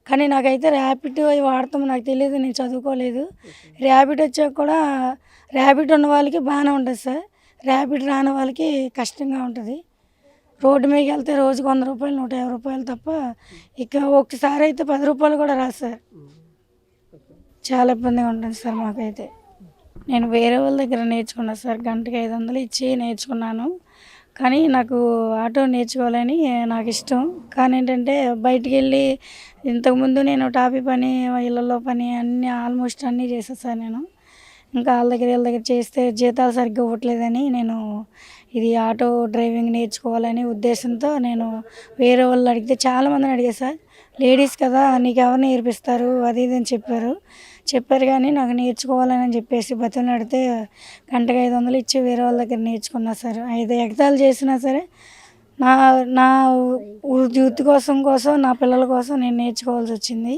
కానీ నాకైతే ర్యాపిడ్ అవి వాడతాం నాకు తెలియదు, నేను చదువుకోలేదు. ర్యాపిడ్ వచ్చాక కూడా ర్యాపిడ్ ఉన్న వాళ్ళకి బాగానే ఉంటుంది సార్. ర్యాపిడ్ రాని వాళ్ళకి కష్టంగా ఉంటుంది. రోడ్డు మీదకి వెళ్తే రోజుకు రూ. 100, రూ. 150 తప్ప ఇక ఒక్కసారి అయితే రూ. 10 కూడా రాదు సార్. చాలా ఇబ్బందిగా ఉంటుంది సార్ మాకైతే. నేను వేరే వాళ్ళ దగ్గర నేర్చుకున్నాను సార్. గంటకి 500 ఇచ్చి నేర్చుకున్నాను. కానీ నాకు ఆటో నేర్చుకోవాలని నాకు ఇష్టం. కానీ ఏంటంటే బయటికి వెళ్ళి ఇంతకుముందు నేను టాపీ పని, ఇళ్ళల్లో పని అన్నీ ఆల్మోస్ట్ అన్నీ చేశాను సార్ నేను. ఇంకా వాళ్ళ దగ్గర వీళ్ళ దగ్గర చేస్తే జీతాలు సరిగ్గా ఇవ్వట్లేదని నేను ఇది ఆటో డ్రైవింగ్ నేర్చుకోవాలని ఉద్దేశంతో నేను వేరే వాళ్ళు అడిగితే చాలామందిని అడిగాను సార్. లేడీస్ కదా, నీకు ఎవరు నేర్పిస్తారు అది ఇది అని చెప్పారు కానీ నాకు నేర్చుకోవాలని చెప్పేసి బతిమలాడితే గంటకు 500 ఇచ్చి వేరే వాళ్ళ దగ్గర నేర్చుకున్నా సార్. 5 ఎగతాళి చేసినా సరే నా నా వృత్తి కోసం నా పిల్లల కోసం నేను నేర్చుకోవాల్సి వచ్చింది.